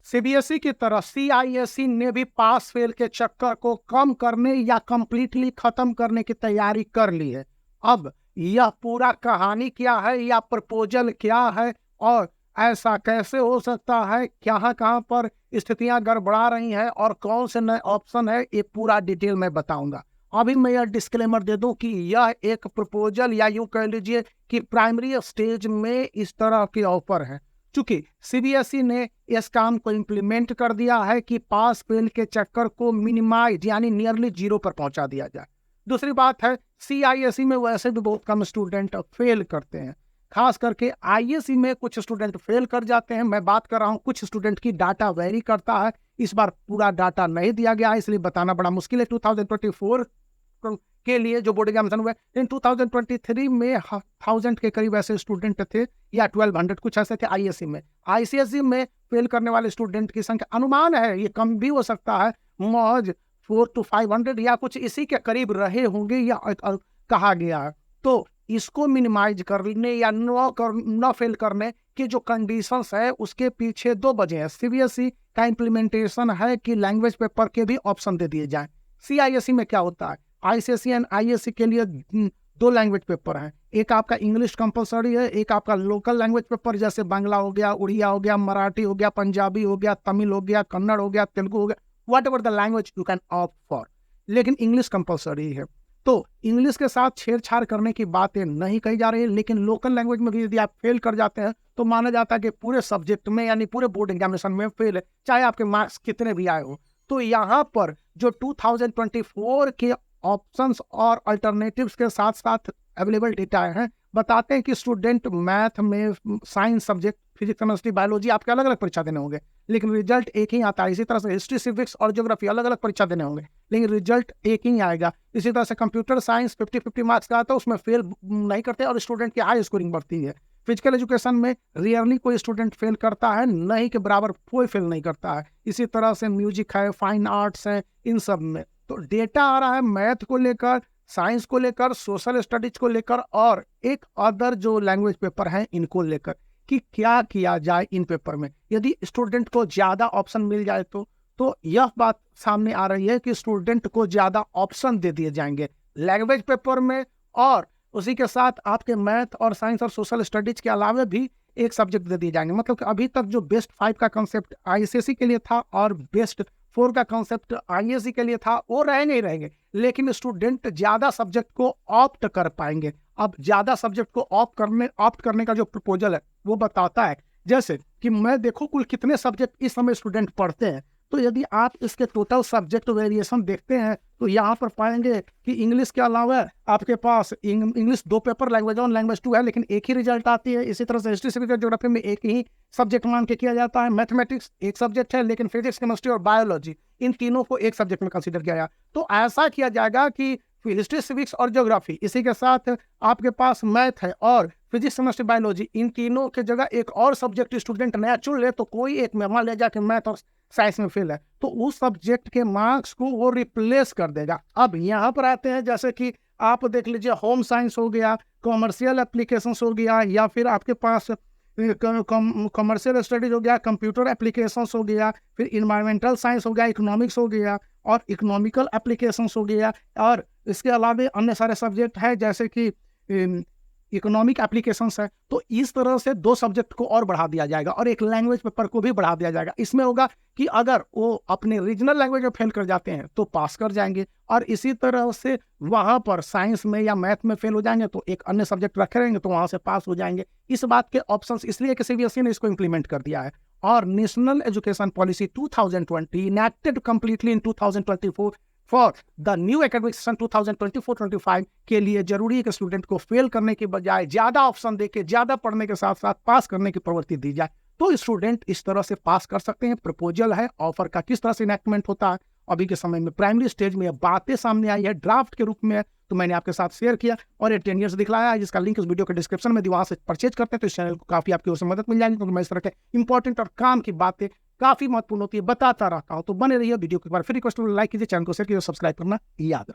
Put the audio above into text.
CBSE की तरह CISCE ने भी पास फेल के चक्कर को कम करने या कंप्लीटली खत्म करने की तैयारी कर ली है। अब यह पूरा कहानी क्या है या प्रपोजल क्या है और ऐसा कैसे हो सकता है, कहाँ कहाँ पर स्थितियां गड़बड़ा रही हैं और कौन से नए ऑप्शन है, ये पूरा डिटेल में बताऊंगा। अभी मैं यह डिस्क्लेमर दे दूं कि यह एक प्रपोजल या यूं कह लीजिए कि प्राइमरी स्टेज में इस तरह के ऑफर है। चूंकि सीबीएसई ने इस काम को इम्प्लीमेंट कर दिया है कि पास फेल के चक्कर को मिनिमाइज यानी नियरली जीरो पर पहुंचा दिया जाए। दूसरी बात है, सीआईएसई में वैसे भी बहुत कम स्टूडेंट फेल करते हैं, खास करके आईएसई में कुछ स्टूडेंट फेल कर जाते हैं। मैं बात कर रहा हूं कुछ स्टूडेंट की, डाटा वेरी करता है। इस बार पूरा डाटा नहीं दिया गया है, इसलिए बताना बड़ा मुश्किल है। 2024 के लिए जो बोर्ड एग्जामिनेशन हुए, इन 2023 में 1000 के करीब ऐसे स्टूडेंट थे या 1200 कुछ ऐसे थे आईएससी में। आईसीएसई में फेल करने वाले स्टूडेंट की संख्या अनुमान है, ये कम भी हो सकता है, मौज 400 to 500 या कुछ इसी के करीब रहे होंगे या कहा गया है। तो इसको मिनिमाइज करने या न फेल करने की जो कंडीशंस है उसके पीछे दो वजह है। सीबीएसई का इम्प्लीमेंटेशन है कि लैंग्वेज पेपर के भी ऑप्शन दे दिए जाएं। सीआईएसई में क्या होता है, आईसीएसई एंड आईएससी के लिए दो लैंग्वेज पेपर हैं, एक आपका इंग्लिश कंपलसरी है, एक आपका लोकल लैंग्वेज पेपर जैसे बांग्ला हो गया, उड़िया हो गया, मराठी हो गया, पंजाबी हो गया, तमिल हो गया, कन्नड़ हो गया, तेलुगु हो गया, what ever the language you can opt for, लेकिन इंग्लिश कंपलसरी है। तो इंग्लिश के साथ छेड़छाड़ करने की बातें नहीं कही जा रही है, लेकिन लोकल लैंग्वेज में भी यदि आप फेल कर जाते हैं तो माना जाता है कि पूरे सब्जेक्ट में यानी पूरे बोर्ड एग्जामिनेशन में फेल है, चाहे आपके मार्क्स कितने भी आए हो। तो यहाँ पर जो 2024 के ऑप्शंस और अल्टरनेटिव्स के साथ साथ अवेलेबल डेटा हैं, बताते हैं कि स्टूडेंट मैथ में, science subject, physics, chemistry, biology आपके अलग अलग परीक्षा देने होंगे, लेकिन रिजल्ट एक ही आता है। इसी तरह से हिस्ट्री, सिविक्स और ज्योग्राफी अलग अलग परीक्षा देने होंगे, लेकिन रिजल्ट एक ही आएगा। इसी तरह से कंप्यूटर साइंस 50-50 मार्क्स का आता है, उसमें फेल नहीं करते और स्टूडेंट की हाई स्कोरिंग बढ़ती है। फिजिकल एजुकेशन में रियरली कोई स्टूडेंट फेल करता है, नहीं के बराबर कोई फेल नहीं करता है। इसी तरह से म्यूजिक है, फाइन आर्ट्स है, इन सब में तो डेटा आ रहा है मैथ को लेकर, साइंस को लेकर, सोशल स्टडीज को लेकर और एक अदर जो लैंग्वेज पेपर हैं इनको लेकर कि क्या किया जाए इन पेपर में। यदि स्टूडेंट को ज़्यादा ऑप्शन मिल जाए तो यह बात सामने आ रही है कि स्टूडेंट को ज़्यादा ऑप्शन दे दिए जाएंगे लैंग्वेज पेपर में, और उसी के साथ आपके मैथ और साइंस और सोशल स्टडीज के अलावा भी एक सब्जेक्ट दे दिए जाएंगे। मतलब कि अभी तक जो बेस्ट 5 का कॉन्सेप्ट आईसीएसई के लिए था और बेस्ट 4 का कॉन्सेप्ट आईएससी के लिए था, वो रहेंगे, लेकिन स्टूडेंट ज्यादा सब्जेक्ट को ऑप्ट कर पाएंगे। अब ज्यादा सब्जेक्ट को ऑप्ट करने का जो प्रपोजल है वो बताता है जैसे कि मैं देखो कुल कितने सब्जेक्ट इस समय स्टूडेंट पढ़ते हैं, तो यदि आप इसके टोटल सब्जेक्ट वेरिएशन देखते हैं तो यहाँ पर पाएंगे कि इंग्लिश के अलावा आपके पास इंग्लिश 2 पेपर, लैंग्वेज 1 लैंग्वेज 2 है, लेकिन एक ही रिजल्ट आती है। इसी तरह से हिस्ट्री, सिविक्स, ज्योग्राफी में एक ही सब्जेक्ट मान के किया जाता है। मैथमेटिक्स एक सब्जेक्ट है, लेकिन फिजिक्स, केमिस्ट्री और बायोलॉजी इन तीनों को एक सब्जेक्ट में कंसीडर किया जाए। तो ऐसा किया जाएगा कि हिस्ट्री, सिविक्स और ज्योग्राफी, इसी के साथ आपके पास मैथ है और फिजिक्स, केमिस्ट्री, बायोलॉजी, इन तीनों के जगह एक और सब्जेक्ट स्टूडेंट नया चुन ले, तो कोई एक में मान ले जाके मैथ और साइंस में फेल है तो उस सब्जेक्ट के मार्क्स को वो रिप्लेस कर देगा। अब यहाँ पर आते हैं जैसे कि आप देख लीजिए होम साइंस हो गया, कॉमर्शियल एप्लीकेशंस हो गया, या फिर आपके पास कॉमर्शियल स्टडीज हो गया, कंप्यूटर एप्लीकेशंस हो गया, फिर इन्वायरमेंटल साइंस हो गया, इकोनॉमिक्स हो गया और इकोनॉमिकल एप्लीकेशंस हो गया, और इसके अलावा अन्य सारे सब्जेक्ट है जैसे कि इकोनॉमिक एप्लीकेशंस है। तो इस तरह से 2 सब्जेक्ट को और बढ़ा दिया जाएगा और एक लैंग्वेज पेपर को भी बढ़ा दिया जाएगा। इसमें होगा कि अगर वो अपने रीजनल लैंग्वेज में फेल कर जाते हैं तो पास कर जाएंगे, और इसी तरह से वहां पर साइंस में या मैथ में फेल हो जाएंगे तो एक अन्य सब्जेक्ट रखे रहेंगे तो वहां से पास हो जाएंगे। इस बात के ऑप्शंस इसलिए कि सीबीएसई ने इसको इंप्लीमेंट कर दिया है। और national education policy 2020 enacted completely in 2024 for the new academic session 2024-25 के लिए जरूरी है कि स्टूडेंट को फेल करने के बजाय ज्यादा ऑप्शन देके ज्यादा पढ़ने के साथ साथ पास करने की प्रवृत्ति दी जाए, तो स्टूडेंट इस तरह से पास कर सकते हैं। प्रपोजल है, ऑफर का किस तरह से इनैक्टमेंट होता है अभी के समय में प्राइमरी स्टेज में बातें सामने आई है, ड्राफ्ट के रूप में है, तो मैंने आपके साथ शेयर किया और ये 10 ईयर्स दिखलाया है, जिसका लिंक इस वीडियो के डिस्क्रिप्शन में, वहां से परचेज करते हैं तो इस चैनल को काफी आपकी ओर से मदद मिल जाएगी, क्योंकि मैं इस तरह के इंपॉर्टेंट और काम की बातें काफी महत्वपूर्ण होती है बताता रहता हूं। तो बने रहिए, वीडियो को एक बार फिर रिक्वेस्ट लाइक कीजिए, चैनल को शेयर कीजिए, सब्सक्राइब करना याद रखिए।